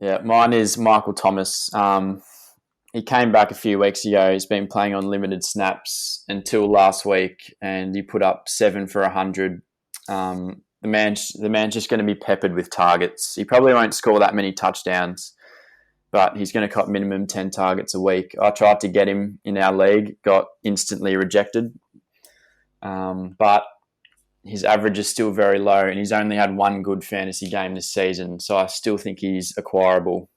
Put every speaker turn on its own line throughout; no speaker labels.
Yeah, mine is Michael Thomas. He came back a few weeks ago. He's been playing on limited snaps until last week, and he put up 7 for 100. The man's just going to be peppered with targets. He probably won't score that many touchdowns, but he's going to cop minimum 10 targets a week. I tried to get him in our league, got instantly rejected. But his average is still very low, and he's only had one good fantasy game this season. So I still think he's acquirable,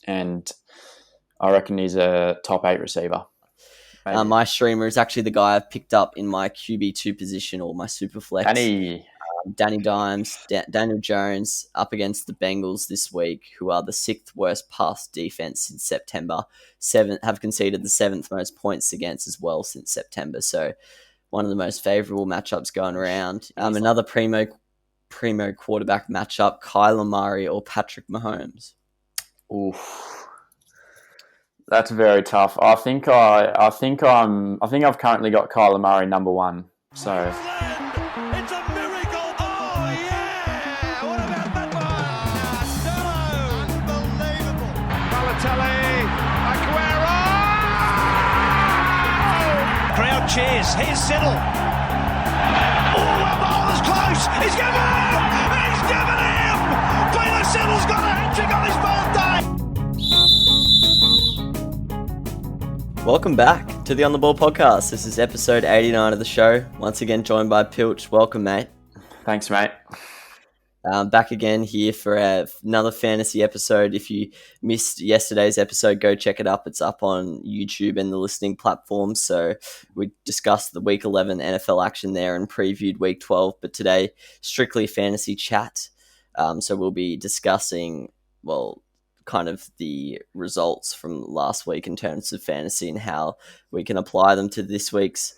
and I reckon he's a top 8 receiver.
My streamer is actually the guy I've picked up in my QB2 position or my super flex. Danny Dimes, Daniel Jones up against the Bengals this week, who are the 6th worst pass defense since September. Have conceded the 7th most points against as well since September. So one of the most favorable matchups going around. Another primo quarterback matchup: Kyler Murray or Patrick Mahomes.
Oof. That's very tough. I think I've currently got Kyler Murray number 1. So
it's a miracle. Oh yeah! What about that one? Unbelievable. Balotelli, Aguero. Crowd cheers. Here's Siddle. Oh, the ball is close. He's given him. He's given him. Peter Siddle's got a hat-trick on his birthday.
Welcome back to the On The Ball podcast. This is episode 89 of the show. Once again, joined by Pilch. Welcome, mate.
Thanks, mate.
Back again here for another fantasy episode. If you missed yesterday's episode, go check it up. It's up on YouTube and the listening platforms. So we discussed the Week 11 NFL action there and previewed Week 12. But today, strictly fantasy chat. So we'll be discussing, kind of the results from last week in terms of fantasy and how we can apply them to this week's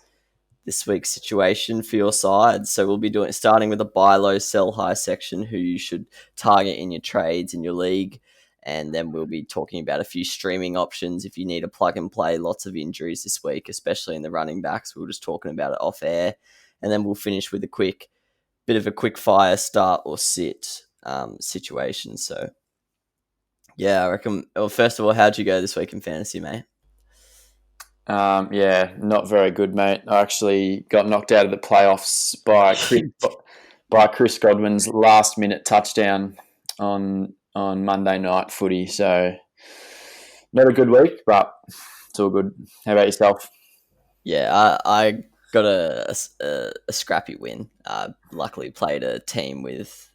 situation for your side. So we'll be starting with a buy low, sell high section, who you should target in your trades in your league, and then we'll be talking about a few streaming options if you need a plug and play. Lots of injuries this week, especially in the running backs. We were just talking about it off air, and then we'll finish with a quick fire start or sit situation. So yeah, I reckon. Well, first of all, how'd you go this week in fantasy, mate?
Yeah, not very good, mate. I actually got knocked out of the playoffs by Chris Godwin's last-minute touchdown on Monday night footy. So not a good week, but it's all good. How about yourself?
Yeah, I got a scrappy win. Luckily played a team with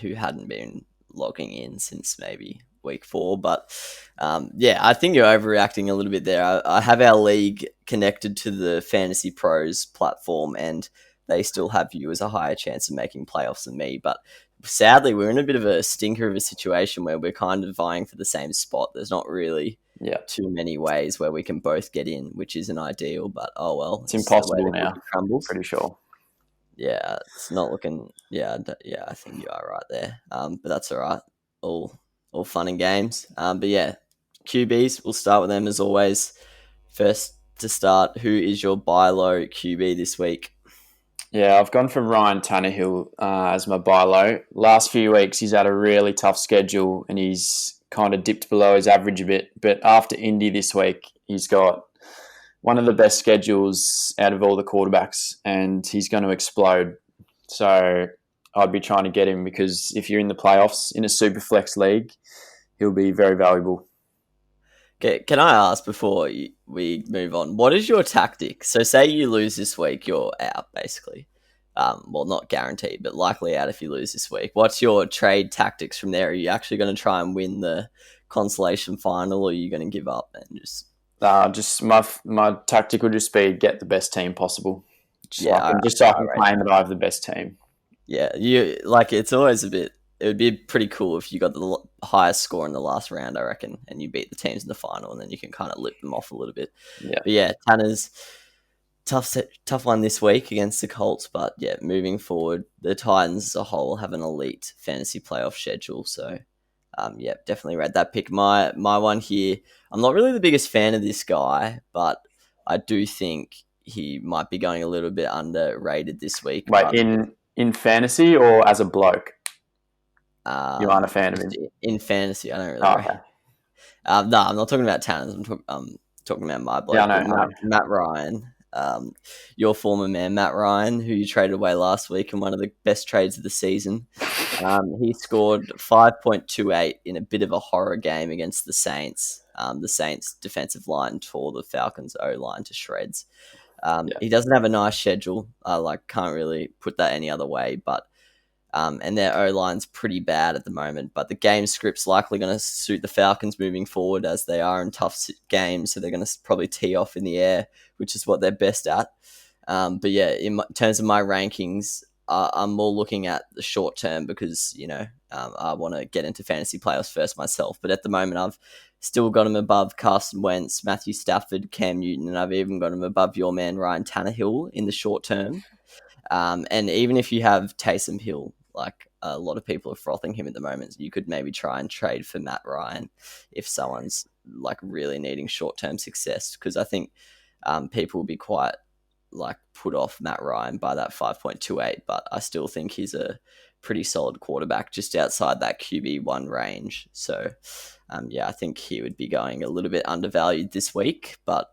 who hadn't been logging in since maybe week 4, but I think you're overreacting a little bit there. I have our league connected to the Fantasy Pros platform, and they still have you as a higher chance of making playoffs than me, but sadly we're in a bit of a stinker of a situation where we're kind of vying for the same spot. There's not really too many ways where we can both get in, which isn't ideal, but oh well.
It's impossible now.
Crumbles.
Pretty sure.
Yeah, it's not looking. Yeah, I think you are right there. But that's all right. All fun and games. But yeah, QBs. We'll start with them as always. First to start, who is your buy low QB this week?
Yeah, I've gone for Ryan Tannehill as my buy low. Last few weeks, he's had a really tough schedule and he's kind of dipped below his average a bit. But after Indy this week, he's got one of the best schedules out of all the quarterbacks, and he's going to explode. So I'd be trying to get him, because if you're in the playoffs in a super flex league, he'll be very valuable.
Okay, can I ask before we move on, what is your tactic? So say you lose this week, you're out basically. Not guaranteed, but likely out if you lose this week. What's your trade tactics from there? Are you actually going to try and win the consolation final, or are you going to give up and just...
my tactic would just be get the best team possible. So I can claim that I have the best team.
Yeah, it's always it would be pretty cool if you got the highest score in the last round, I reckon, and you beat the teams in the final, and then you can kind of lip them off a little bit.
Yeah.
But yeah, Tanner's tough one this week against the Colts, but yeah, moving forward, the Titans as a whole have an elite fantasy playoff schedule, so definitely read that pick. My one here, I'm not really the biggest fan of this guy, but I do think he might be going a little bit underrated this week.
Wait, in fantasy or as a bloke? You aren't a fan of him?
In fantasy, I don't really.
Oh, okay.
No, I'm not talking about Tanners. I'm talking about my bloke.
Yeah, I know.
Matt Ryan, your former man, Matt Ryan, who you traded away last week in one of the best trades of the season. He scored 5.28 in a bit of a horror game against the Saints. The Saints' defensive line tore the Falcons' O-line to shreds. He doesn't have a nice schedule. I can't really put that any other way, but and their O-line's pretty bad at the moment, but the game script's likely going to suit the Falcons moving forward as they are in tough games, so they're going to probably tee off in the air, which is what they're best at. But yeah, in terms of my rankings, I'm more looking at the short term because, I want to get into fantasy playoffs first myself. But at the moment, I've still got him above Carson Wentz, Matthew Stafford, Cam Newton, and I've even got him above your man Ryan Tannehill in the short term. And even if you have Taysom Hill, a lot of people are frothing him at the moment, you could maybe try and trade for Matt Ryan if someone's really needing short-term success, because I think people will be quite put off Matt Ryan by that 5.28, but I still think he's a pretty solid quarterback just outside that QB1 range. So I think he would be going a little bit undervalued this week, but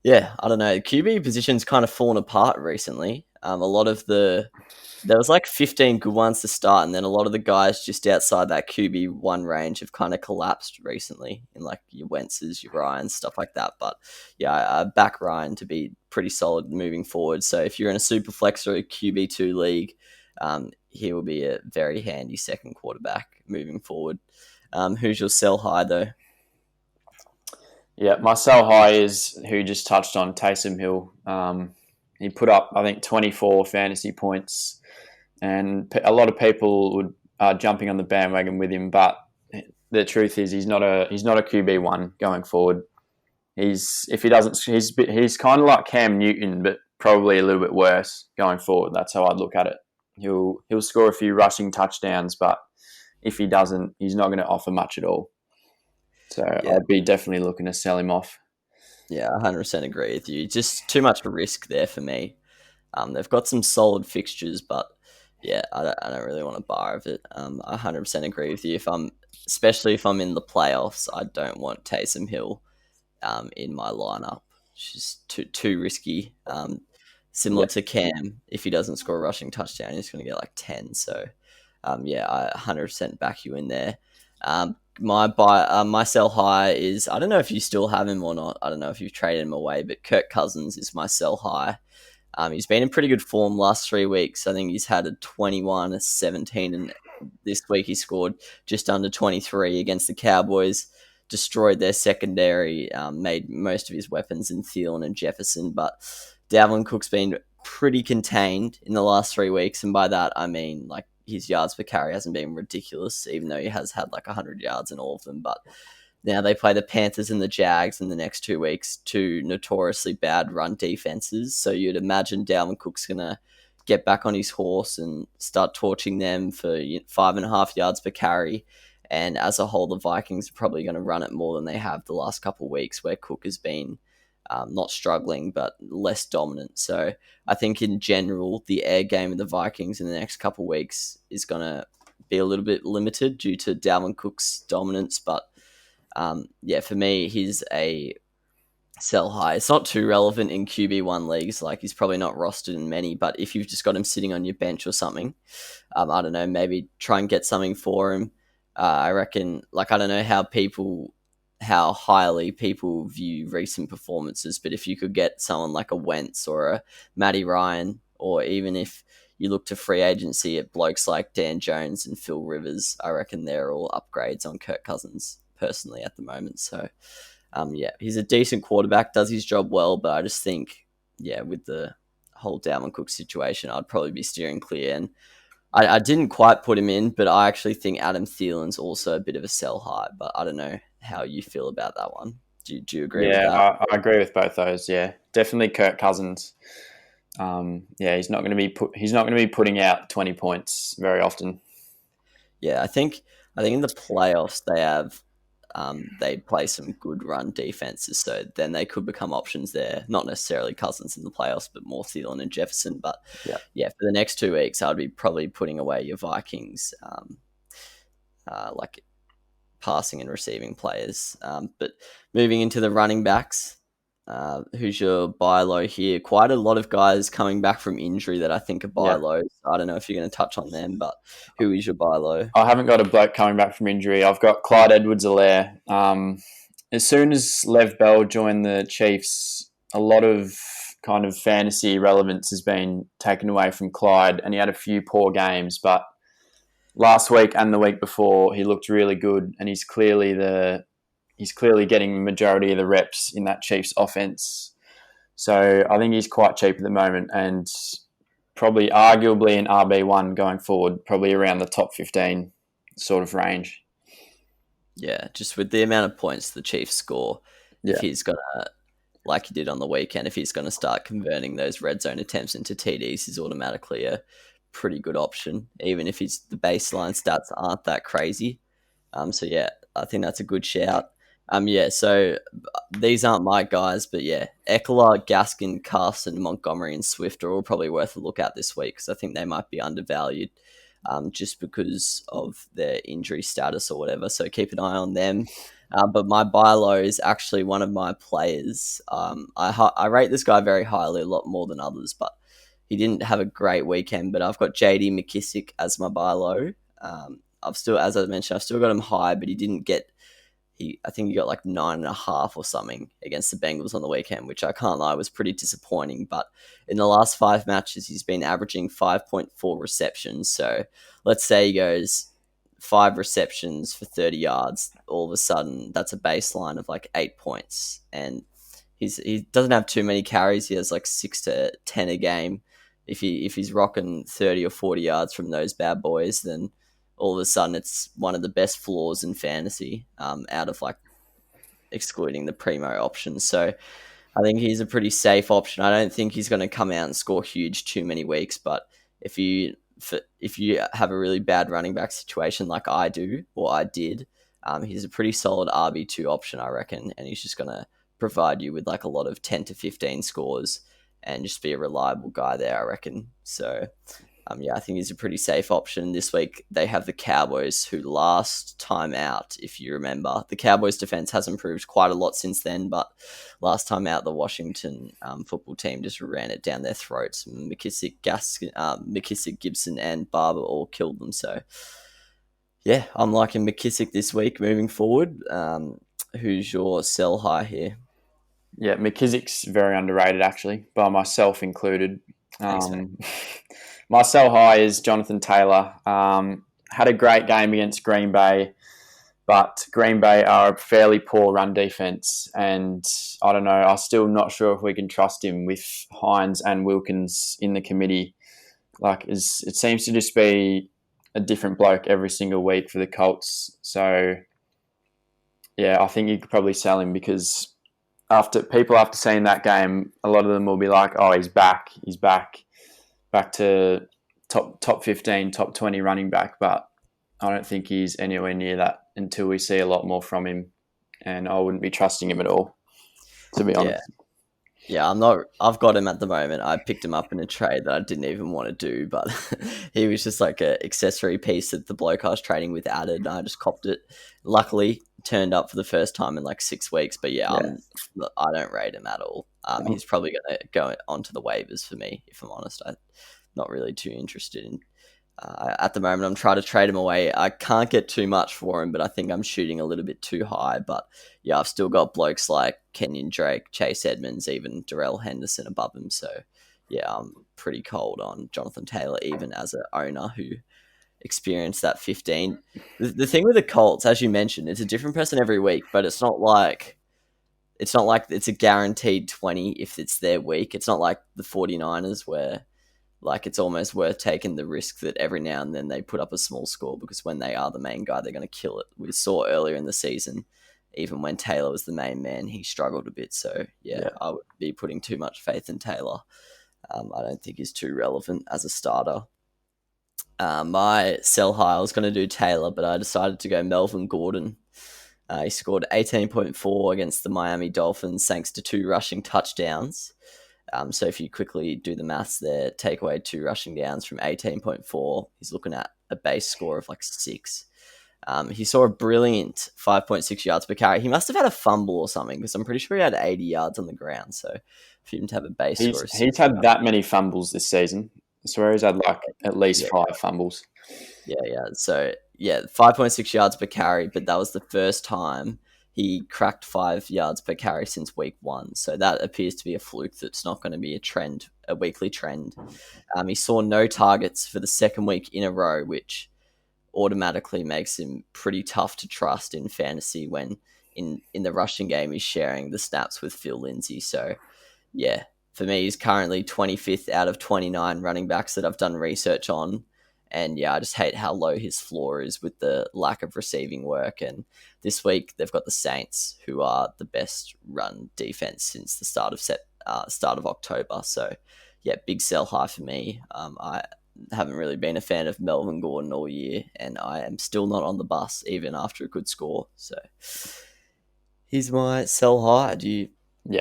yeah, I don't know. The QB position's kind of fallen apart recently. There was 15 good ones to start, and then a lot of the guys just outside that QB1 range have kind of collapsed recently in your Wentz's, your Ryans, stuff like that. But yeah, I back Ryan to be pretty solid moving forward. So if you're in a super flex or a QB2 league, he will be a very handy second quarterback moving forward. Who's your sell high though?
Yeah, my sell high is who you just touched on, Taysom Hill. He put up, I think, 24 fantasy points, and a lot of people are jumping on the bandwagon with him. But the truth is, he's not a QB1 going forward. He's kind of like Cam Newton, but probably a little bit worse going forward. That's how I'd look at it. He'll score a few rushing touchdowns, but if he doesn't, he's not going to offer much at all. So yeah. I'd be definitely looking to sell him off.
Yeah, 100% agree with you. Just too much risk there for me. They've got some solid fixtures, but yeah, I don't really want to bar of it. I 100% agree with you. Especially if I'm in the playoffs, I don't want Taysom Hill in my lineup. It's just too risky. Similar to Cam, if he doesn't score a rushing touchdown, he's going to get 10. So I 100% back you in there. My sell high is, I don't know if you still have him or not. I don't know if you've traded him away, but Kirk Cousins is my sell high. He's been in pretty good form last 3 weeks. I think he's had a 21, a 17, and this week he scored just under 23 against the Cowboys, destroyed their secondary, made most of his weapons in Thielen and Jefferson, but Dalvin Cook's been pretty contained in the last 3 weeks, and by that I mean his yards per carry hasn't been ridiculous, even though he has had 100 yards in all of them. But now they play the Panthers and the Jags in the next 2 weeks, two notoriously bad run defenses. So you'd imagine Dalvin Cook's going to get back on his horse and start torching them for 5.5 yards per carry. And as a whole, the Vikings are probably going to run it more than they have the last couple of weeks, where Cook has been not struggling, but less dominant. So I think in general, the air game of the Vikings in the next couple of weeks is going to be a little bit limited due to Dalvin Cook's dominance. But for me, he's a sell high. It's not too relevant in QB1 leagues. He's probably not rostered in many, but if you've just got him sitting on your bench or something, I don't know, maybe try and get something for him. I reckon, I don't know how highly people view recent performances, but if you could get someone like a Wentz or a Matty Ryan, or even if you look to free agency at blokes like Dan Jones and Phil Rivers, I reckon they're all upgrades on Kirk Cousins personally at the moment. So he's a decent quarterback, does his job well, but I just think, with the whole Dalvin Cook situation, I'd probably be steering clear. And I didn't quite put him in, but I actually think Adam Thielen's also a bit of a sell high, but I don't know how you feel about that one. Do you agree with that?
Yeah, I agree with both those. Yeah, definitely Kirk Cousins. He's not going to be putting out 20 points very often.
Yeah, I think in the playoffs they play some good run defenses, so then they could become options there. Not necessarily Cousins in the playoffs, but more Thielen and Jefferson. But for the next 2 weeks, I'd be probably putting away your Vikings. like passing and receiving players. But moving into the running backs, who's your buy low here? Quite a lot of guys coming back from injury that I think are buy lows. I don't know if you're going to touch on them, but who is your buy low?
I haven't got a bloke coming back from injury. I've got Clyde Edwards-Helaire. As soon as Lev Bell joined the Chiefs, a lot of kind of fantasy relevance has been taken away from Clyde, and he had a few poor games, but last week and the week before he looked really good, and he's clearly getting the majority of the reps in that Chiefs offense. So I think he's quite cheap at the moment, and probably arguably an RB1 going forward, probably around the top 15 sort of range.
Yeah, just with the amount of points the Chiefs score, if he's going to, like he did on the weekend, if he's going to start converting those red zone attempts into TDs, he's automatically a pretty good option, even if the baseline stats aren't that crazy. So yeah, I think that's a good shout. So these aren't my guys, but yeah, Eckler, Gaskin, Carson, Montgomery, and Swift are all probably worth a look at this week because I think they might be undervalued just because of their injury status or whatever. So keep an eye on them. But my buy low is actually one of my players. I rate this guy very highly, a lot more than others, but he didn't have a great weekend. But I've got JD McKissick as my buy low. As I mentioned, I've still got him high, but he didn't get. I think he got like 9.5 or something against the Bengals on the weekend, which I can't lie was pretty disappointing. But in the last 5 matches, he's been averaging 5.4 receptions. So let's say he goes 5 receptions for 30 yards. All of a sudden, that's a baseline of like 8 points. And he doesn't have too many carries. He has like 6 to 10 a game. If he's rocking 30 or 40 yards from those bad boys, then all of a sudden it's one of the best floors in fantasy out of like excluding the primo options. So I think he's a pretty safe option. I don't think he's going to come out and score huge too many weeks, but if you have a really bad running back situation like I do or I did, he's a pretty solid RB2 option, I reckon, and he's just going to provide you with like a lot of 10 to 15 scores and just be a reliable guy there, I reckon. So I think he's a pretty safe option. This week, they have the Cowboys, who last time out, if you remember, the Cowboys' defense has improved quite a lot since then, but last time out, the Washington football team just ran it down their throats. McKissick, Gibson, and Barber all killed them. So, yeah, I'm liking McKissick this week moving forward. Who's your sell high here?
Yeah, McKissick's very underrated, actually, by myself included. My sell high is Jonathan Taylor. Had a great game against Green Bay, but Green Bay are a fairly poor run defense, and I don't know. I'm still not sure if we can trust him with Hines and Wilkins in the committee. Like, it seems to just be a different bloke every single week for the Colts. So, yeah, I think you could probably sell him because after seeing that game, a lot of them will be like, "Oh, he's back to top 15, top 20 running back," but I don't think he's anywhere near that until we see a lot more from him, and I wouldn't be trusting him at all, to be honest.
Yeah, I've got him at the moment. I picked him up in a trade that I didn't even want to do, but he was just like an accessory piece that the bloke I was trading with added, and I just copped it. Luckily, turned up for the first time in like 6 weeks, but I don't rate him at all. He's probably going to go onto the waivers for me, if I'm honest. I'm not really too interested in. At the moment, I'm trying to trade him away. I can't get too much for him, but I think I'm shooting a little bit too high. But yeah, I've still got blokes like Kenyon Drake, Chase Edmonds, even Darrell Henderson above him. So yeah, I'm pretty cold on Jonathan Taylor, even as an owner who experienced that 15. The thing with the Colts, as you mentioned, it's a different person every week, but it's not like it's a guaranteed 20 if it's their week. It's not like the 49ers where like it's almost worth taking the risk that every now and then they put up a small score, because when they are the main guy, they're going to kill it. We saw earlier in the season, even when Taylor was the main man, he struggled a bit. So yeah. I would be putting too much faith in Taylor. I don't think he's too relevant as a starter. My sell high, I was going to do Taylor, but I decided to go Melvin Gordon. He scored 18.4 against the Miami Dolphins thanks to 2 rushing touchdowns. So if you quickly do the maths there, take away 2 rushing downs from 18.4, he's looking at a base score of like 6. He saw a brilliant 5.6 yards per carry. He must have had a fumble or something because I'm pretty sure he had 80 yards on the ground. So for him to have a base score of
He's had that many fumbles this season. I swear he's had like at least 5 fumbles.
Yeah. So, 5.6 yards per carry, but that was the first time he cracked 5 yards per carry since week 1. So that appears to be a fluke that's not going to be a weekly trend. He saw no targets for the second week in a row, which automatically makes him pretty tough to trust in fantasy when in the rushing game he's sharing the snaps with Phil Lindsay. So, yeah, for me, he's currently 25th out of 29 running backs that I've done research on. And yeah, I just hate how low his floor is with the lack of receiving work. And this week they've got the Saints, who are the best run defense since the start of October. So yeah, big sell high for me. I haven't really been a fan of Melvin Gordon all year, and I am still not on the bus even after a good score. So here's my sell high. Do you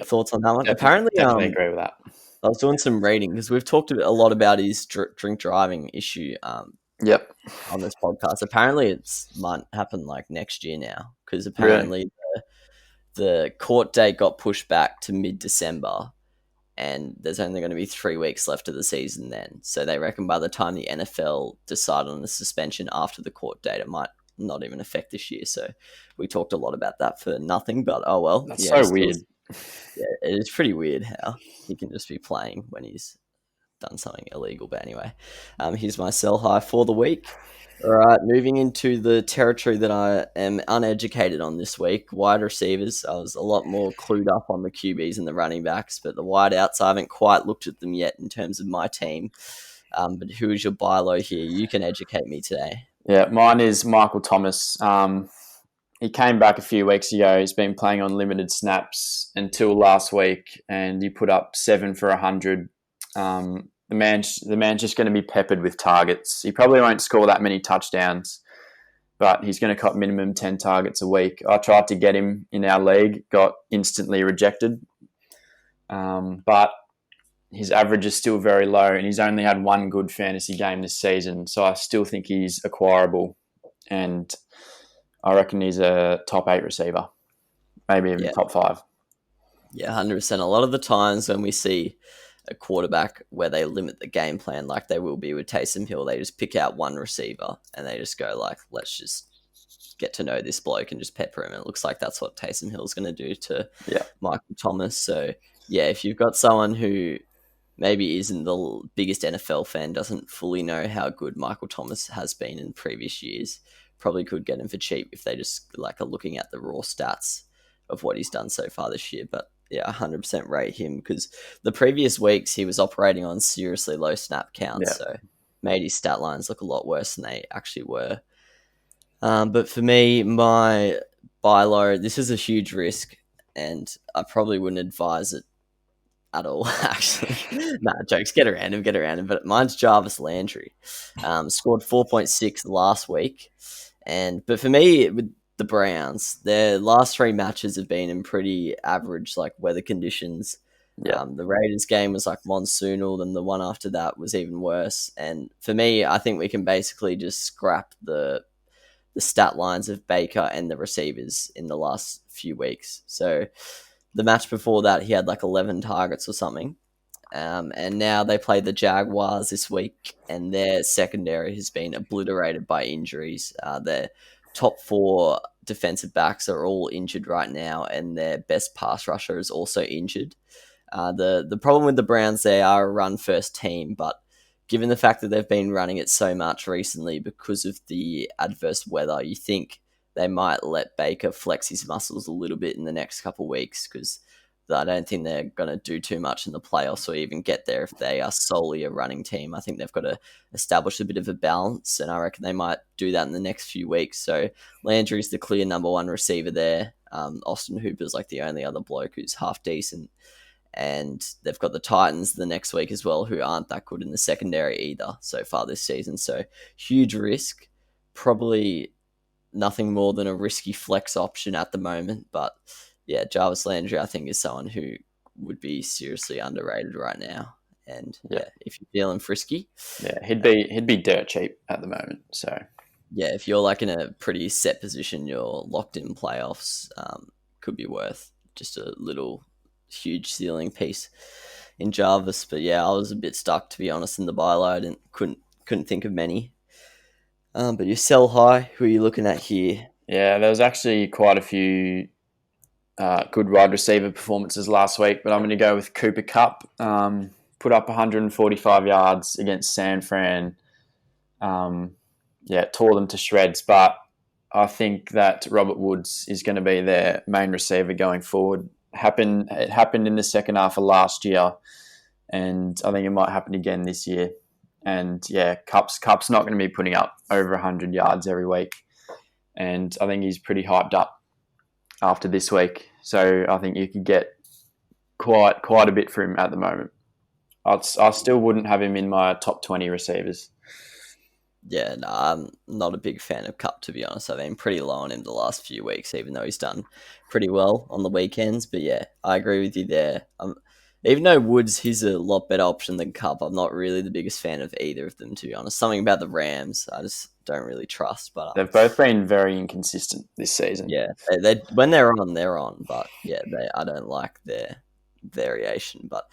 thoughts on that one? Apparently,
definitely agree with that.
I was doing some reading because we've talked a lot about his drink driving issue on this podcast. Apparently, it might happen like next year now because apparently the court date got pushed back to mid-December and there's only going to be 3 weeks left of the season then. So they reckon by the time the NFL decide on the suspension after the court date, it might not even affect this year. So we talked a lot about that for nothing, but oh well.
That's so weird.
Yeah, it is pretty weird how he can just be playing when he's done something illegal. But anyway, here's my sell high for the week. All right, moving into the territory that I am uneducated on this week, wide receivers. I was a lot more clued up on the QBs and the running backs, but the wideouts, I haven't quite looked at them yet in terms of my team. But who is your buy low here? You can educate me today.
Yeah, mine is Michael Thomas. He came back a few weeks ago. He's been playing on limited snaps until last week, and he put up 7 for 100. The man's just going to be peppered with targets. He probably won't score that many touchdowns, but he's going to cut minimum 10 targets a week. I tried to get him in our league, got instantly rejected. But his average is still very low, and he's only had 1 good fantasy game this season, so I still think he's acquirable, and I reckon he's a top 8 receiver, maybe even top 5.
Yeah, 100%. A lot of the times when we see a quarterback where they limit the game plan like they will be with Taysom Hill, they just pick out one receiver and they just go like, let's just get to know this bloke and just pepper him. And it looks like that's what Taysom Hill's going to do to Michael Thomas. So yeah, if you've got someone who maybe isn't the biggest NFL fan, doesn't fully know how good Michael Thomas has been in previous years, probably could get him for cheap if they just like are looking at the raw stats of what he's done so far this year. But yeah, 100% rate him because the previous weeks he was operating on seriously low snap counts, so made his stat lines look a lot worse than they actually were. But for me, my buy low, this is a huge risk, and I probably wouldn't advise it at all, actually. Nah, jokes, get around him. But mine's Jarvis Landry. Scored 4.6 last week. But for me, with the Browns, their last 3 matches have been in pretty average like weather conditions. The Raiders game was like monsoonal, and the one after that was even worse. And for me, I think we can basically just scrap the stat lines of Baker and the receivers in the last few weeks. So the match before that, he had like 11 targets or something. And now they play the Jaguars this week, and their secondary has been obliterated by injuries. Their top 4 defensive backs are all injured right now, and their best pass rusher is also injured. The problem with the Browns, they are a run-first team, but given the fact that they've been running it so much recently because of the adverse weather, you think they might let Baker flex his muscles a little bit in the next couple of weeks because I don't think they're going to do too much in the playoffs or even get there if they are solely a running team. I think they've got to establish a bit of a balance, and I reckon they might do that in the next few weeks. So Landry's the clear number 1 receiver there. Austin Hooper's like the only other bloke who's half decent. And they've got the Titans the next week as well, who aren't that good in the secondary either so far this season. So huge risk, probably nothing more than a risky flex option at the moment. But yeah, Jarvis Landry, I think, is someone who would be seriously underrated right now. And if you're feeling frisky,
he'd be dirt cheap at the moment. So
Yeah, if you're like in a pretty set position, you're locked in playoffs. Could be worth just a little huge ceiling piece in Jarvis. But yeah, I was a bit stuck, to be honest, in the buy low. I couldn't think of many. But you sell high. Who are you looking at here?
Yeah, there was actually quite a few good wide receiver performances last week, but I'm going to go with Cooper Kupp. Put up 145 yards against San Fran. Tore them to shreds, but I think that Robert Woods is going to be their main receiver going forward. It happened in the second half of last year, and I think it might happen again this year. And yeah, Kupp's not going to be putting up over 100 yards every week, and I think he's pretty hyped up after this week. So I think you could get quite a bit for him at the moment. I still wouldn't have him in my top 20 receivers.
Yeah, no, I'm not a big fan of Kupp, to be honest. I've been pretty low on him the last few weeks, even though he's done pretty well on the weekends. But yeah, I agree with you there. Even though Woods, he's a lot better option than Kupp, I'm not really the biggest fan of either of them, to be honest. Something about the Rams, I just don't really trust. But
they've both been very inconsistent this season.
Yeah, they when they're on, they're on. But yeah, I don't like their variation. But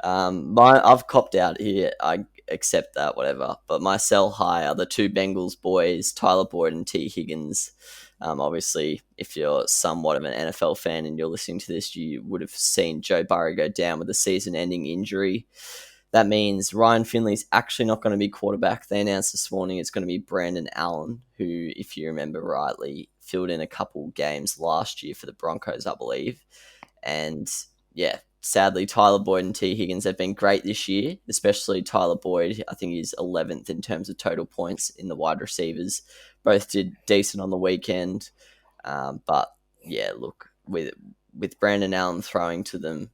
I've copped out here. I accept that, whatever. But my sell high are the two Bengals boys, Tyler Boyd and T. Higgins. Obviously, if you're somewhat of an NFL fan and you're listening to this, you would have seen Joe Burrow go down with a season-ending injury. That means Ryan Finley's actually not going to be quarterback. They announced this morning it's going to be Brandon Allen, who, if you remember rightly, filled in a couple games last year for the Broncos, I believe. And yeah, sadly, Tyler Boyd and T. Higgins have been great this year, especially Tyler Boyd. I think he's 11th in terms of total points in the wide receivers. Both did decent on the weekend. But yeah, look, with Brandon Allen throwing to them,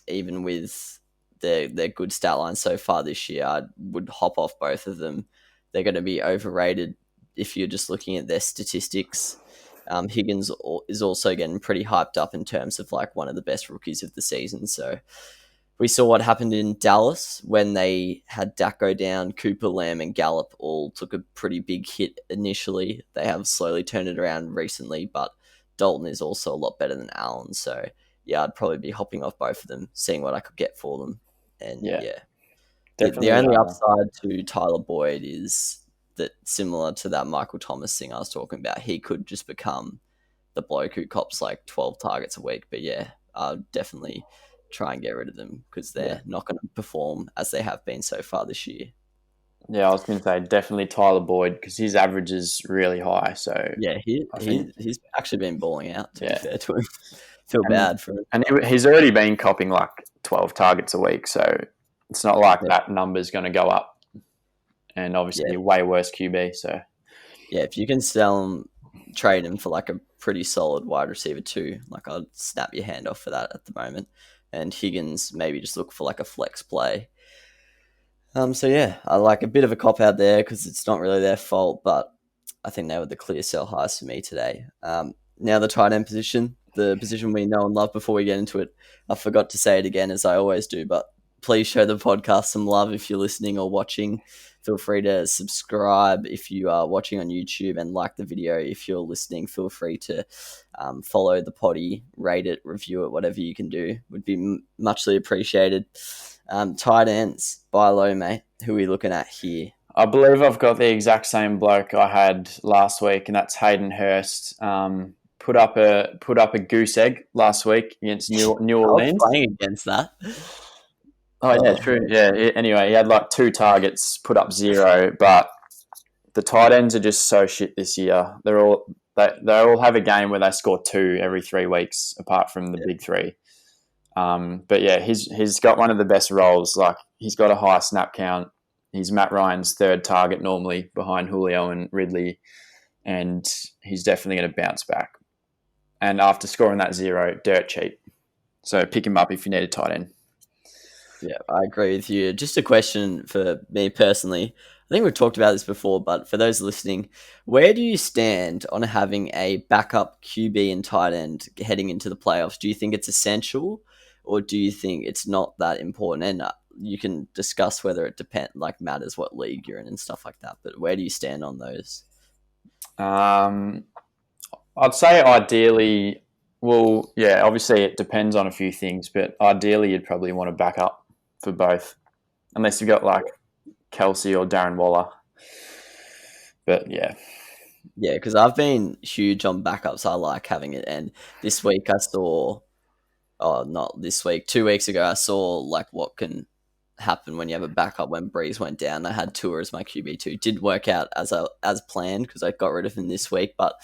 even with their good stat line so far this year, I would hop off both of them. They're going to be overrated if you're just looking at their statistics. Higgins is also getting pretty hyped up in terms of like one of the best rookies of the season. So we saw what happened in Dallas when they had Dak go down. Cooper, Lamb, and Gallup all took a pretty big hit initially. They have slowly turned it around recently, but Dalton is also a lot better than Allen. So yeah, I'd probably be hopping off both of them, seeing what I could get for them. And yeah. The only upside to Tyler Boyd is that, similar to that Michael Thomas thing I was talking about, he could just become the bloke who cops like 12 targets a week. But yeah, I'll definitely try and get rid of them because they're not going to perform as they have been so far this year.
Yeah, I was going to say definitely Tyler Boyd because his average is really high. So
yeah, he's actually been balling out, to be fair to him. Feel bad for him.
And he's already been copping like 12 targets a week, so it's not like that number's going to go up. And obviously way worse QB. So
yeah, if you can sell him, trade him for like a pretty solid wide receiver too, like I'd snap your hand off for that at the moment. And Higgins, maybe just look for like a flex play. So yeah, I like a bit of a cop out there because it's not really their fault, but I think they were the clear sell highs for me today. Now the tight end position, the position we know and love. Before we get into it, I forgot to say it again as I always do, but please show the podcast some love if you're listening or watching. Feel free to subscribe if you are watching on YouTube and like the video. If you're listening, feel free to follow the potty, rate it, review it, whatever you can do. Would be muchly appreciated. Tight ends, buy low, mate. Who are we looking at here?
I believe I've got the exact same bloke I had last week, and that's Hayden Hurst. Put up a goose egg last week against New Orleans.
I was playing against that.
Oh, yeah, true. Yeah. Anyway, he had like 2 targets, put up 0, but the tight ends are just so shit this year. They all have a game where they score 2 every 3 weeks, apart from the big 3. But yeah, he's got one of the best roles. Like he's got a high snap count. He's Matt Ryan's 3rd target normally, behind Julio and Ridley, and he's definitely going to bounce back. And after scoring that 0, dirt cheap. So pick him up if you need a tight end.
Yeah, I agree with you. Just a question for me personally. I think we've talked about this before, but for those listening, where do you stand on having a backup QB and tight end heading into the playoffs? Do you think it's essential, or do you think it's not that important? And you can discuss whether it matters what league you're in and stuff like that. But where do you stand on those?
I'd say ideally, well, yeah, obviously it depends on a few things, but ideally you'd probably want to back up for both, unless you've got like Kelsey or Darren Waller. But yeah.
Yeah, because I've been huge on backups. I like having it. And this week I saw, oh, not this week, 2 weeks ago, I saw like what can happen when you have a backup when Breeze went down. I had Tour as my QB2. Did work out as planned because I got rid of him this week, but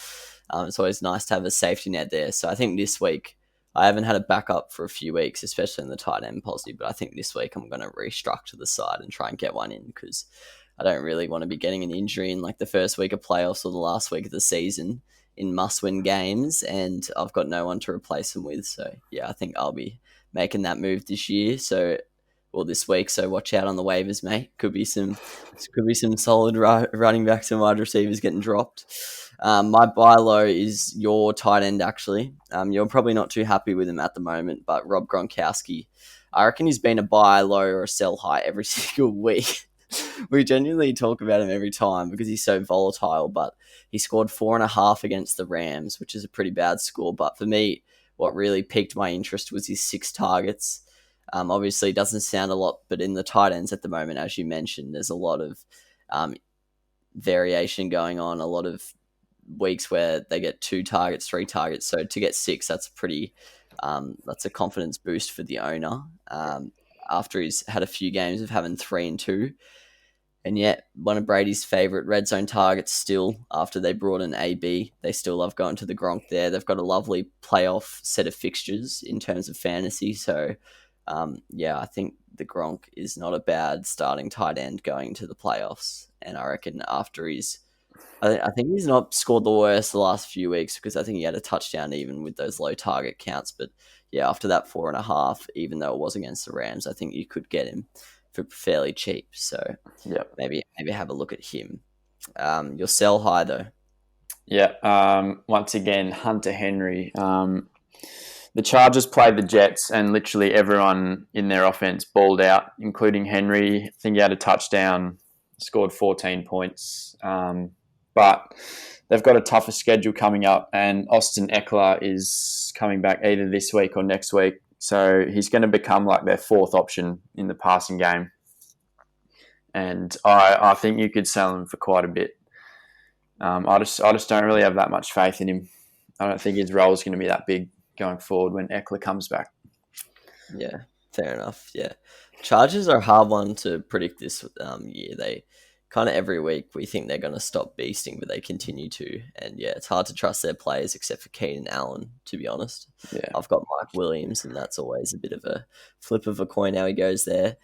it's always nice to have a safety net there. So I think this week, I haven't had a backup for a few weeks, especially in the tight end policy, but I think this week I'm going to restructure the side and try and get one in because I don't really want to be getting an injury in like the first week of playoffs or the last week of the season in must-win games, and I've got no one to replace them with. So yeah, I think I'll be making that move this year. This week. So watch out on the waivers, mate. Could be some solid running backs and wide receivers getting dropped. My buy low is your tight end. Actually, you're probably not too happy with him at the moment, but Rob Gronkowski, I reckon he's been a buy low or a sell high every single week. We genuinely talk about him every time because he's so volatile, but he scored 4.5 against the Rams, which is a pretty bad score. But for me, what really piqued my interest was his 6 targets. Obviously, it doesn't sound a lot, but in the tight ends at the moment, as you mentioned, there's a lot of variation going on, a lot of weeks where they get 2 targets, 3 targets. So to get 6, that's that's a confidence boost for the owner after he's had a few games of having 3 and 2. And yet, one of Brady's favourite red zone targets still, after they brought in AB, they still love going to the Gronk there. They've got a lovely playoff set of fixtures in terms of fantasy. So, I think the Gronk is not a bad starting tight end going to the playoffs. And I reckon after I think he's not scored the worst the last few weeks because I think he had a touchdown even with those low target counts. But yeah, after that 4.5, even though it was against the Rams, I think you could get him for fairly cheap. So
yeah,
maybe have a look at him. You'll sell high though.
Yeah. Once again, Hunter Henry. The Chargers played the Jets and literally everyone in their offense balled out, including Henry. I think he had a touchdown, scored 14 points. But they've got a tougher schedule coming up, and Austin Eckler is coming back either this week or next week. So he's going to become like their 4th option in the passing game. And I think you could sell him for quite a bit. I just don't really have that much faith in him. I don't think his role is going to be that big going forward when Eckler comes back.
Yeah, fair enough. Yeah. Chargers are a hard one to predict this year. They kind of every week we think they're going to stop beasting, but they continue to. And yeah, it's hard to trust their players except for Keenan Allen, to be honest.
Yeah.
I've got Mike Williams, and that's always a bit of a flip of a coin how he goes there.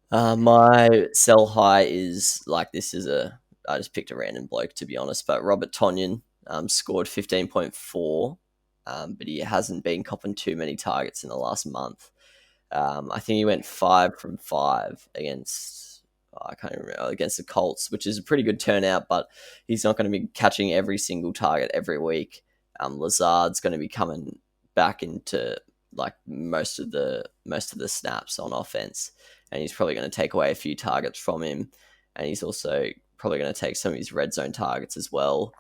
My sell high is like I just picked a random bloke, to be honest, but Robert Tonyan scored 15.4, but he hasn't been copping too many targets in the last month. I think he went 5 from 5 against the Colts, which is a pretty good turnout, but he's not going to be catching every single target every week. Lazard's going to be coming back into like most of the snaps on offense, and he's probably going to take away a few targets from him, and he's also probably going to take some of his red zone targets as well.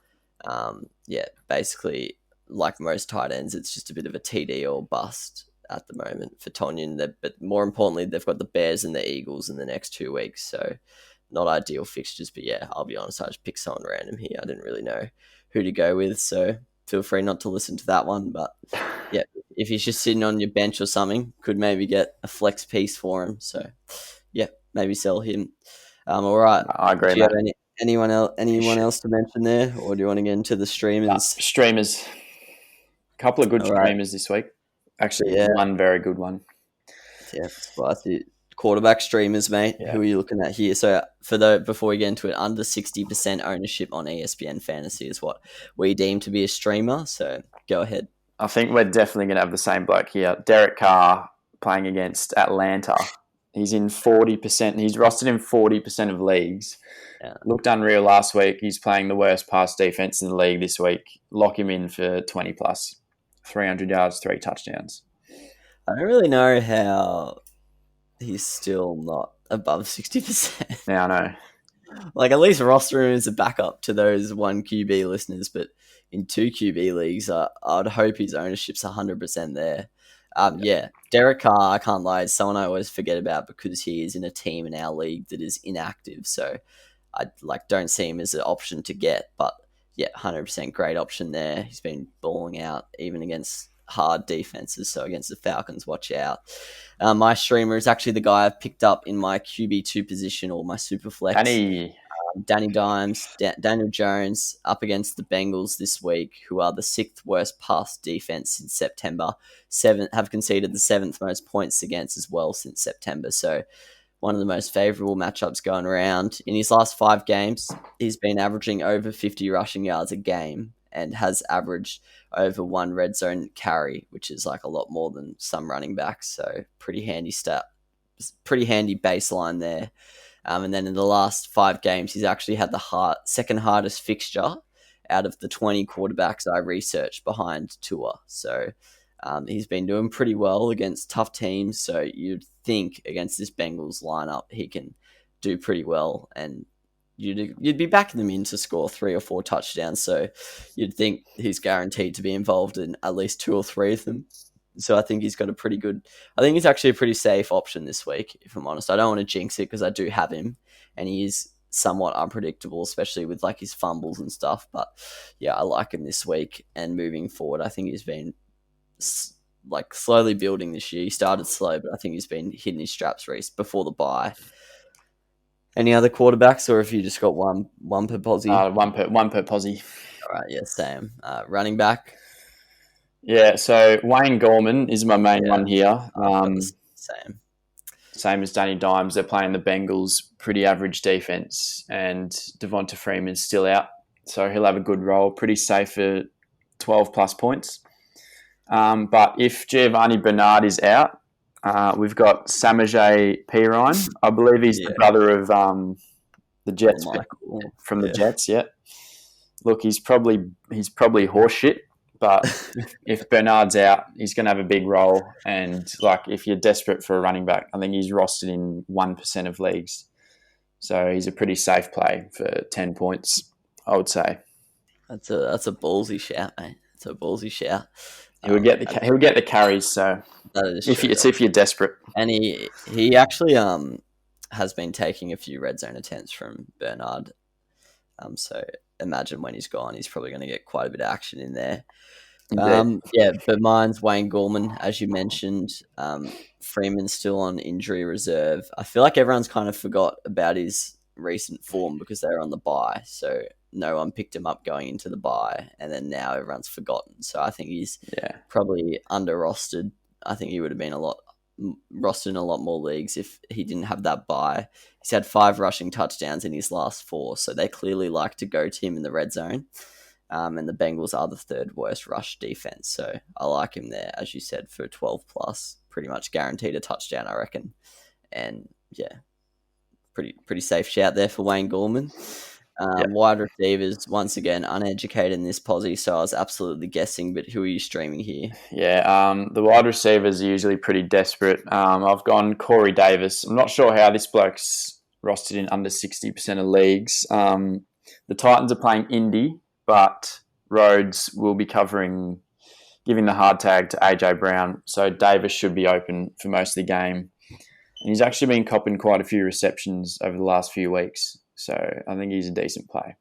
Basically, like most tight ends, it's just a bit of a TD or bust at the moment for Tonyan. But more importantly, they've got the Bears and the Eagles in the next 2 weeks, so not ideal fixtures. But yeah, I'll be honest, I just picked someone random here. I didn't really know who to go with, so feel free not to listen to that one. But yeah, if he's just sitting on your bench or something, could maybe get a flex piece for him. So yeah, maybe sell him. All right.
I agree.
Do you have anyone else to mention there, or do you want to get into the streamers?
Streamers. A couple of good streamers this week. Actually, one very good one.
Yeah, spicy. Quarterback streamers, mate. Yeah. Who are you looking at here? So before we get into it, under 60% ownership on ESPN Fantasy is what we deem to be a streamer. So go ahead.
I think we're definitely going to have the same bloke here. Derek Carr playing against Atlanta. He's in 40%. He's rostered in 40% of leagues. Yeah. Looked unreal last week. He's playing the worst pass defense in the league this week. Lock him in for 20 plus, 300 yards, 3 touchdowns.
I don't really know how he's still not above 60%.
Yeah, I know.
Like, at least roster him as a backup to those 1 QB listeners, but in 2 QB leagues, I'd hope his ownership's 100% there. Yeah, Derek Carr, I can't lie, is someone I always forget about because he is in a team in our league that is inactive. So I don't see him as an option to get, but yeah, 100% great option there. He's been balling out even against hard defenses. So against the Falcons, watch out. My streamer is actually the guy I've picked up in my QB2 position or my super flex. Danny Dimes, Daniel Jones up against the Bengals this week, who are the 6th worst pass defense since September. Have conceded the 7th most points against as well since September. So one of the most favourable matchups going around. In his last 5 games, he's been averaging over 50 rushing yards a game and has averaged over 1 red zone carry, which is like a lot more than some running backs. So pretty handy baseline there. And then in the last 5 games, he's actually had the second hardest fixture out of the 20 quarterbacks I researched behind Tua. So he's been doing pretty well against tough teams. So you'd think against this Bengals lineup, he can do pretty well. And you'd be backing them in to score 3 or 4 touchdowns. So you'd think he's guaranteed to be involved in at least 2 or 3 of them. So I think he's got I think he's actually a pretty safe option this week, if I'm honest. I don't want to jinx it because I do have him and he is somewhat unpredictable, especially with like his fumbles and stuff. But yeah, I like him this week and moving forward. I think he's been like slowly building this year. He started slow, but I think he's been hitting his straps before the bye. Any other quarterbacks, or have you just got one per posse?
One per posse.
All right, yeah, same. Running back.
Yeah, so Wayne Gorman is my main one here. Same as Danny Dimes. They're playing the Bengals, pretty average defense, and Devonta Freeman's still out, so he'll have a good role. Pretty safe for 12 plus points. But if Giovanni Bernard is out, we've got Samaje Perine. I believe he's the brother of the Jets from the Jets. Yeah. Look, he's probably horseshit. But if Bernard's out, he's going to have a big role. And like, if you're desperate for a running back, I think he's rostered in 1% of leagues. So he's a pretty safe play for 10 points, I would say.
That's a ballsy shout, mate. It's a ballsy shout.
He'll get the carries. So if you're desperate,
and he actually has been taking a few red zone attempts from Bernard. So imagine when he's gone, he's probably going to get quite a bit of action in there. But mine's Wayne Gorman, as you mentioned. Freeman's still on injury reserve. I feel like everyone's kind of forgot about his recent form because they were on the bye. So no one picked him up going into the bye, and then now everyone's forgotten. So I think he's probably under rostered. I think he would have been rostered in a lot more leagues if he didn't have that bye. He's had 5 rushing touchdowns in his last 4, so they clearly like to go to him in the red zone. And the Bengals are the 3rd worst rush defense, so I like him there, as you said, for 12 plus, pretty much guaranteed a touchdown, I reckon. And yeah, pretty safe shout there for Wayne Gorman. Wide receivers, once again, uneducated in this posse, so I was absolutely guessing, but who are you streaming here?
Yeah, the wide receivers are usually pretty desperate. I've gone Corey Davis. I'm not sure how this bloke's rostered in under 60% of leagues. The Titans are playing Indy, but Rhodes will be giving the hard tag to AJ Brown, so Davis should be open for most of the game. And he's actually been copping quite a few receptions over the last few weeks. So I think he's a decent play.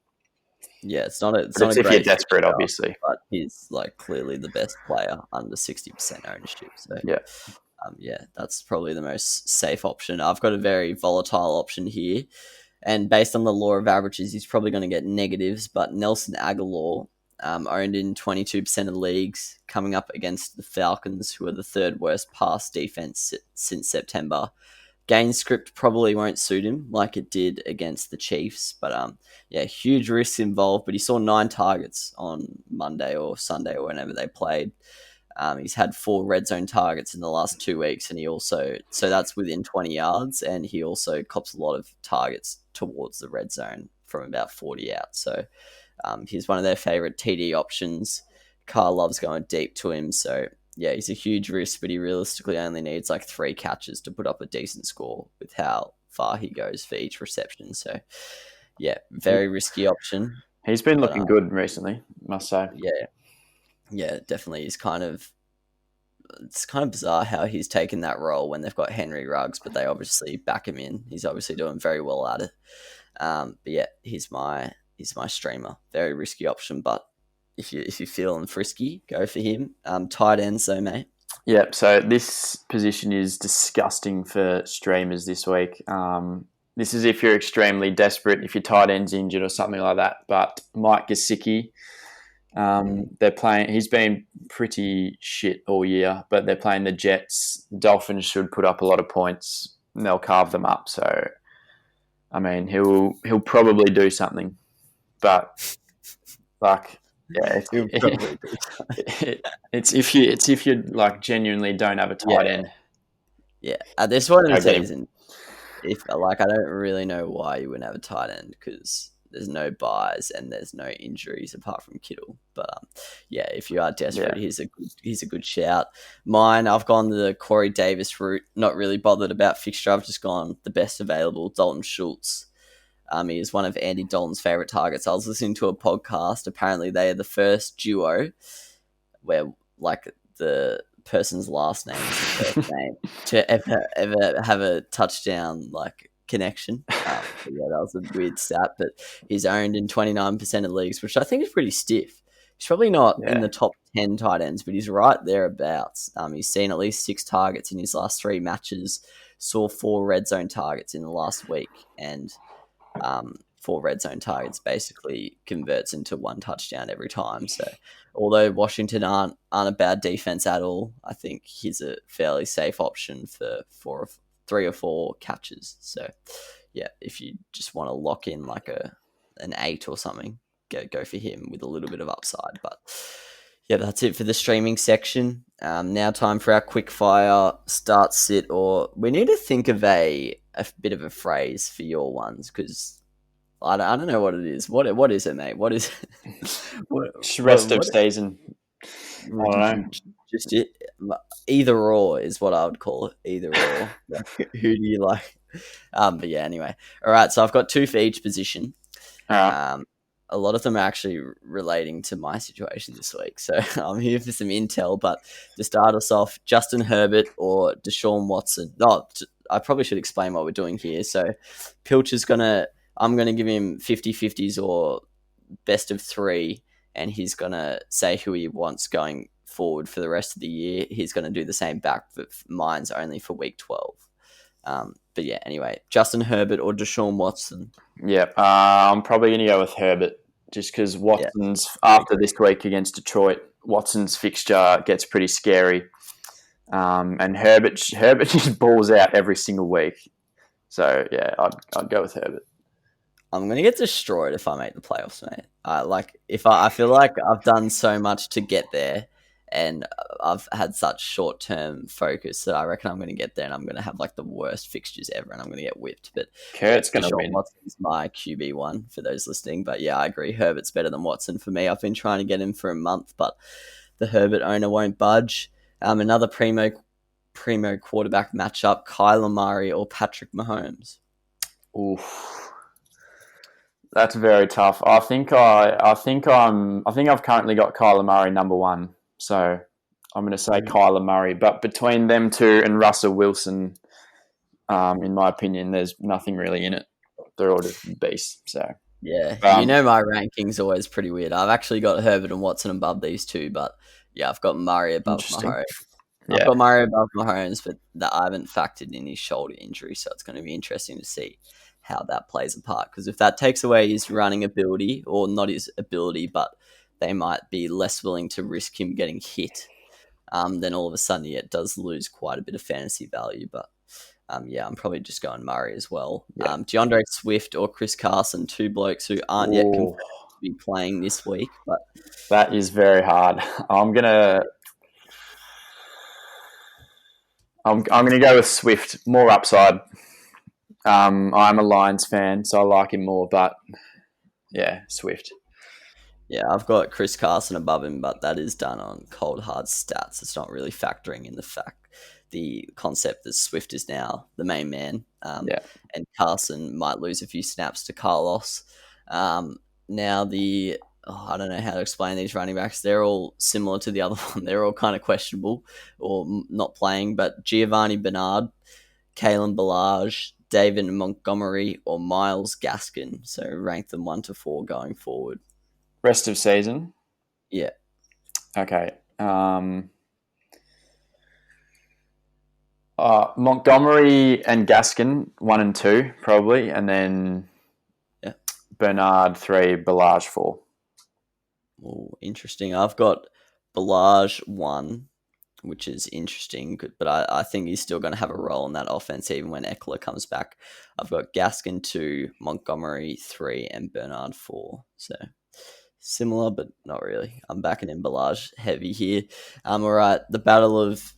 Yeah, it's not a
if you're desperate, obviously.
But he's like clearly the best player under 60% ownership. So that's probably the most safe option. I've got a very volatile option here. And based on the law of averages, he's probably going to get negatives. But Nelson Aguilar, owned in 22% of leagues, coming up against the Falcons, who are the 3rd worst pass defense since September. Game script probably won't suit him like it did against the Chiefs. But huge risks involved. But he saw 9 targets on Monday or Sunday or whenever they played. He's had 4 red zone targets in the last 2 weeks, and so that's within 20 yards, and he also cops a lot of targets towards the red zone from about 40 out. So he's one of their favorite TD options. Carr loves going deep to him, so yeah, he's a huge risk, but he realistically only needs like 3 catches to put up a decent score with how far he goes for each reception. So Yeah, very risky option.
He's been
But,
looking good recently, must say.
yeah, definitely. It's kind of bizarre how he's taken that role when they've got Henry Ruggs, but they obviously back him in. He's obviously doing very well at it. But yeah, he's my streamer. Very risky option, but if you're feeling frisky, go for him. Tight ends though, mate.
Yep. So this position is disgusting for streamers this week. This is if you're extremely desperate, if your tight end's injured or something like that. But Mike Gesicki, they're playing. He's been pretty shit all year, but they're playing the Jets. The Dolphins should put up a lot of points, and they'll carve them up. So, I mean, he'll probably do something, but like. Yeah, it's if you like genuinely don't have a tight end.
Yeah, at this point in the season, if like I don't really know why you wouldn't have a tight end because there's no buys and there's no injuries apart from Kittle. But yeah, if you are desperate, he's a good shout. Mine, I've gone the Corey Davis route. Not really bothered about fixture. I've just gone the best available, Dalton Schultz. He is one of Andy Dalton's favorite targets. I was listening to a podcast. Apparently, they are the first duo where like the person's last name is the first name to ever have a touchdown like connection. Yeah, that was a weird stat, but he's owned in 29% of leagues, which I think is pretty stiff. He's probably not in the top 10 tight ends, but he's right thereabouts. He's seen at least 6 targets in his last 3 matches, saw 4 red zone targets in the last week, and 4 red zone targets basically converts into 1 touchdown every time. So although Washington aren't a bad defense at all, I think he's a fairly safe option for 3 or 4 catches. So yeah, if you just want to lock in like an 8 or something, go for him with a little bit of upside. But yeah, that's it for the streaming section. Now time for our quick fire start sit, or we need to think of a bit of a phrase for your ones because I don't know what it is. What is it, mate? What is it?
Rest of season. I don't know.
Just it. Either or is what I would call it. Either or. Who do you like? But yeah, anyway. All right, so I've got 2 for each position. A lot of them are actually relating to my situation this week. So I'm here for some intel. But to start us off, Justin Herbert or Deshaun Watson. I probably should explain what we're doing here. So I'm going to give him 50-50s or best of 3, and he's going to say who he wants going forward for the rest of the year. He's going to do the same back, but mine's only for week 12. But yeah, anyway, Justin Herbert or Deshaun Watson?
Yeah, I'm probably going to go with Herbert just because Watson's, after this week against Detroit, Watson's fixture gets pretty scary. And Herbert just balls out every single week. So yeah, I'd go with Herbert.
I'm going to get destroyed if I make the playoffs, mate. I feel like I've done so much to get there, and I've had such short-term focus that I reckon I'm going to get there and I'm going to have like the worst fixtures ever and I'm going to get whipped. But
Kurt's going to win.
Watson's my QB1 for those listening. But yeah, I agree. Herbert's better than Watson for me. I've been trying to get him for a month, but the Herbert owner won't budge. Another primo quarterback matchup, Kyler Murray or Patrick Mahomes.
Oof. That's very tough. I think I've currently got Kyler Murray number 1. So I'm going to say Kyler Murray. But between them two and Russell Wilson, in my opinion, there's nothing really in it. They're all just beasts. So
yeah, my ranking's always pretty weird. I've actually got Herbert and Watson above these 2, but yeah, I've got Murray above Mahomes. I've got Murray above Mahomes, but I haven't factored in his shoulder injury, so it's going to be interesting to see how that plays a part. Because if that takes away his running ability, or not his ability, but they might be less willing to risk him getting hit, then all of a sudden it does lose quite a bit of fantasy value. But I'm probably just going Murray as well. Yeah. DeAndre Swift or Chris Carson, 2 blokes who aren't yet confirmed to be playing this week. But
that is very hard. I'm gonna go with Swift. More upside. I'm a Lions fan, so I like him more. But yeah, Swift.
Yeah, I've got Chris Carson above him, but that is done on cold hard stats. It's not really factoring in the fact the concept that Swift is now the main man.
Yeah.
And Carson might lose a few snaps to Carlos. Now I don't know how to explain these running backs. They're all similar to the other one. They're all kind of questionable or not playing. But Giovanni Bernard, Kalen Ballage, David Montgomery, or Miles Gaskin. So rank them 1 to 4 going forward.
Rest of season?
Yeah.
Okay. Montgomery and Gaskin, 1 and 2, probably. And then Bernard, 3, Ballage, 4.
Oh, interesting. I've got Ballage 1, which is interesting, but I think he's still going to have a role in that offense even when Eckler comes back. I've got Gaskin 2, Montgomery 3, and Bernard 4. So similar, but not really. I'm backing in Ballage heavy here. All right, the battle of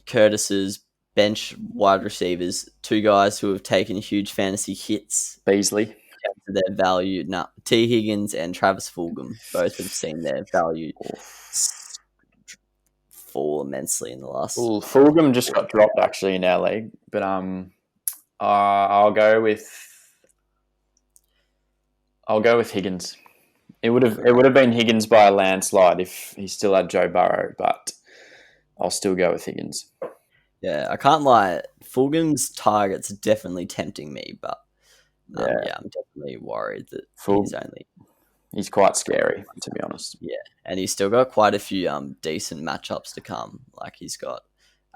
Curtis's bench wide receivers, 2 guys who have taken huge fantasy hits.
Beasley.
To their value. T. Higgins and Travis Fulgham both have seen their value fall immensely in the last.
Fulgham just got dropped actually in our league, but I'll go with Higgins. It would have been Higgins by a landslide if he still had Joe Burrow, but I'll still go with Higgins.
Yeah, I can't lie. Fulgham's target's definitely tempting me, but I'm definitely worried that
he's quite scary, to be honest.
Yeah, and he's still got quite a few decent matchups to come. Like he's got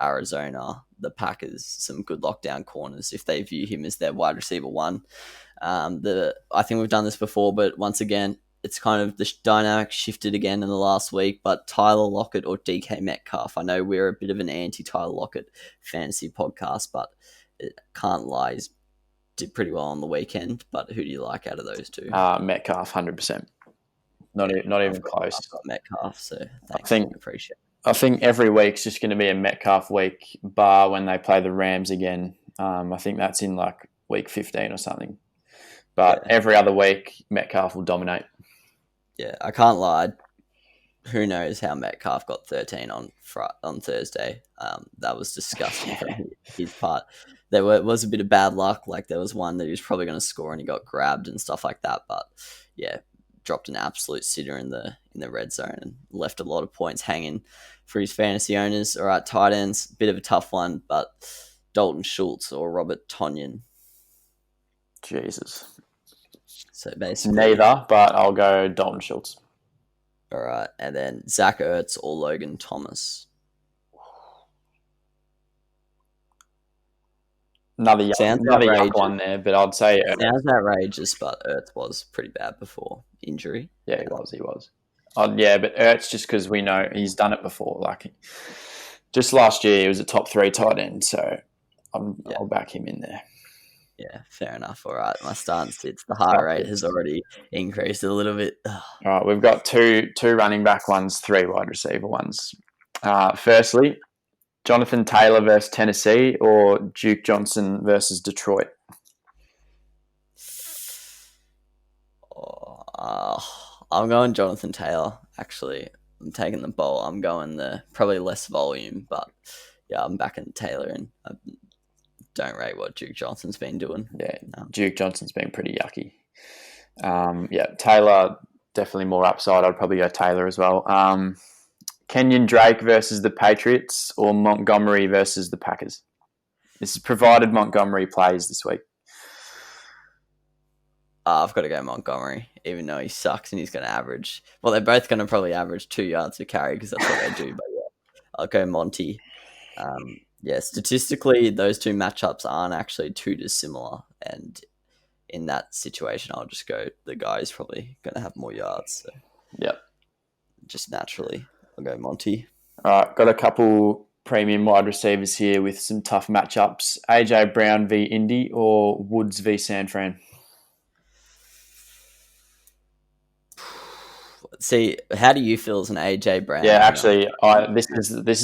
Arizona, the Packers, some good lockdown corners if they view him as their wide receiver 1. I think we've done this before, but once again, it's kind of the dynamic shifted again in the last week. But Tyler Lockett or DK Metcalf. I know we're a bit of an anti-Tyler Lockett fantasy podcast, but it can't lie. He's did pretty well on the weekend, but who do you like out of those 2?
Metcalf, 100%. Not even close.
I've got Metcalf, so thanks. Appreciate it.
I think every week's just going to be a Metcalf week, bar when they play the Rams again. I think that's in like week 15 or something. But every other week, Metcalf will dominate.
Yeah, I can't lie. Who knows how Metcalf got 13 on Thursday? That was disgusting from his part. There was a bit of bad luck. Like there was one that he was probably going to score and he got grabbed and stuff like that. But yeah, dropped an absolute sitter in the red zone and left a lot of points hanging for his fantasy owners. All right, tight ends, bit of a tough one, but Dalton Schultz or Robert Tonyan.
Jesus.
So basically,
neither, but I'll go Dalton Schultz.
All right, and then Zach Ertz or Logan Thomas.
Another young one there, but I'd say Ertz.
Sounds outrageous, but Ertz was pretty bad before injury.
Yeah, he was. Yeah, but Ertz, just because we know he's done it before. Like, just last year, he was a top 3 tight end, so I'll back him in there.
Yeah, fair enough. All right, my stance, it's the heart rate has already increased a little bit.
All right, we've got two running back ones, 3 wide receiver ones. Firstly, Jonathan Taylor versus Tennessee or Duke Johnson versus Detroit?
I'm going Jonathan Taylor, actually. I'm taking the bowl. I'm going the probably less volume, but yeah, I'm backing Taylor and I don't rate what Duke Johnson's been doing.
Yeah, Duke Johnson's been pretty yucky. Taylor, definitely more upside. I'd probably go Taylor as well. Kenyon Drake versus the Patriots or Montgomery versus the Packers? This is provided Montgomery plays this week.
I've got to go Montgomery, even though he sucks and he's going to average. Well, they're both going to probably average 2 yards per carry because that's what they do. But yeah, I'll go Monty. Statistically, those 2 matchups aren't actually too dissimilar. And in that situation, I'll just go the guy who's probably going to have more yards. So.
Yep.
Just naturally, I'll go Monty.
All right, got a couple premium wide receivers here with some tough matchups. AJ Brown v Indy or Woods v San Fran?
See, how do you feel as an AJ Brown?
Yeah, actually, this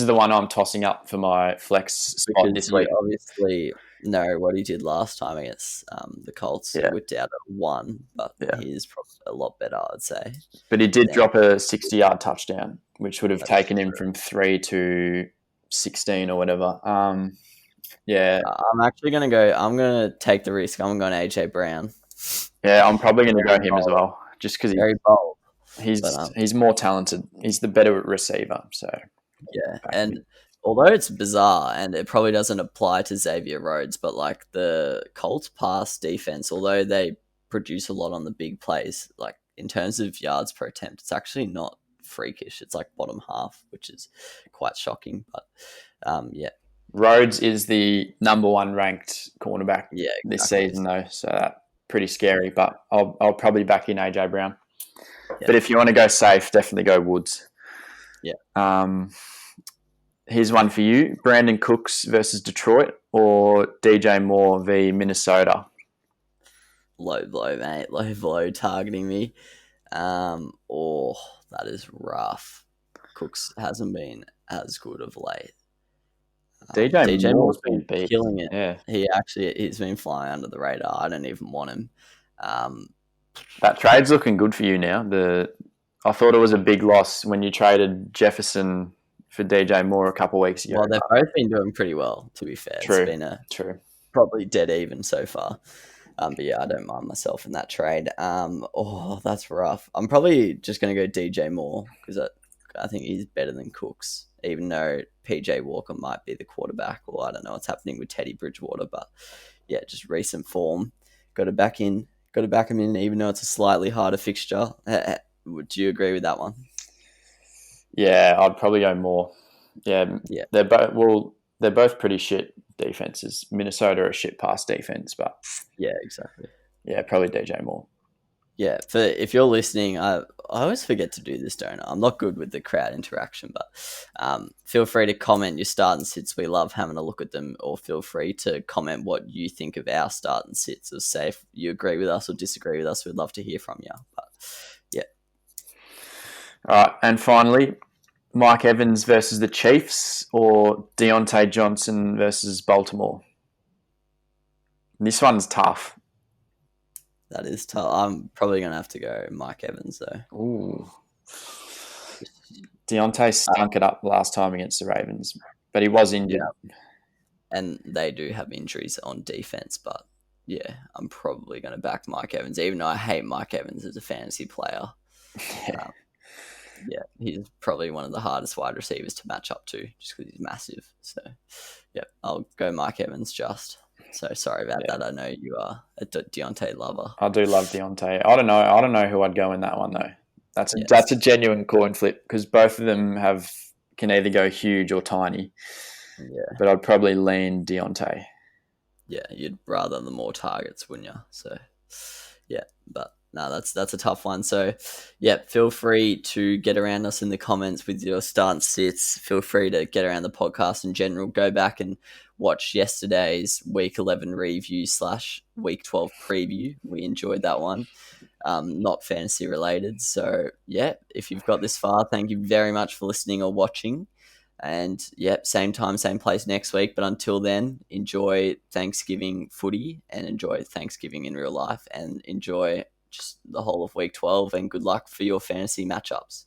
is the one I'm tossing up for my flex spot this week.
Obviously, know what he did last time against the Colts. He whipped out a 1, but he's probably a lot better, I'd say.
But he did drop a 60-yard touchdown, which would have taken him from 3 to 16 or whatever. Yeah,
I'm actually going to go. I'm going to take the risk. I'm going AJ Brown.
yeah, I'm probably going to go
Very
him as
bold.
well, just because
Very bold.
he's more talented. He's the better receiver. So
Yeah, and although it's bizarre and it probably doesn't apply to Xavier Rhodes, but like the Colts pass defense, although they produce a lot on the big plays, like in terms of yards per attempt, it's actually not freakish. It's like bottom half, which is quite shocking. But yeah,
Rhodes is the number 1 ranked cornerback
yeah,
this
exactly.
season, though. So that's pretty scary. But I'll probably back in AJ Brown.
Yeah.
But if you want to go safe, definitely go Woods.
Yeah.
Here's one for you: Brandon Cooks versus Detroit, or DJ Moore v Minnesota.
Low blow, mate. Low blow targeting me. Oh, that is rough. Cooks hasn't been as good of late.
DJ
Moore's
been beat.
killing it.
Yeah,
He's been flying under the radar. I don't even want him.
that trade's looking good for you now. I thought it was a big loss when you traded Jefferson for DJ Moore a couple of weeks ago.
Well, they've both been doing pretty well, to be fair.
True.
It's been
True.
probably dead even so far. But yeah, I don't mind myself in that trade. Oh, that's rough. I'm probably just going to go DJ Moore because I think he's better than Cooks, even though PJ Walker might be the quarterback, or I don't know what's happening with Teddy Bridgewater. But yeah, just recent form. Got to back him in, even though it's a slightly harder fixture. Would you agree with that one?
Yeah, I'd probably go Moore. Yeah. They're both pretty shit defenses. Minnesota are a shit pass defense, but
yeah, exactly.
Yeah, probably DJ Moore.
Yeah, if you're listening, I always forget to do this, don't I? I'm not good with the crowd interaction, but feel free to comment your start and sits. We love having a look at them, or feel free to comment what you think of our start and sits. Or say if you agree with us or disagree with us, we'd love to hear from you. But yeah.
All right, and finally, Mike Evans versus the Chiefs, or Deontay Johnson versus Baltimore. This one's tough.
That is tough. I'm probably going to have to go Mike Evans, though.
Ooh. Deontay stunk it up last time against the Ravens, but he was injured.
Yeah. And they do have injuries on defense, but yeah, I'm probably going to back Mike Evans, even though I hate Mike Evans as a fantasy player. Yeah, he's probably one of the hardest wide receivers to match up to just because he's massive. So, yeah, I'll go Mike Evans just. So sorry about that. I know you are a Deontay lover.
I do love Deontay. I don't know who I'd go in that one though. That's a genuine coin flip because both of them can either go huge or tiny.
Yeah,
but I'd probably lean Deontay.
Yeah, you'd rather the more targets, wouldn't you? So yeah, but no, that's a tough one. So yeah, feel free to get around us in the comments with your start and sits. Feel free to get around the podcast in general. Go back and watch yesterday's Week 11 review / Week 12 preview. We enjoyed that one. Not fantasy related. So yeah, if you've got this far, thank you very much for listening or watching. And yep, same time, same place next week. But until then, enjoy Thanksgiving footy and enjoy Thanksgiving in real life and enjoy just the whole of Week 12 and good luck for your fantasy matchups.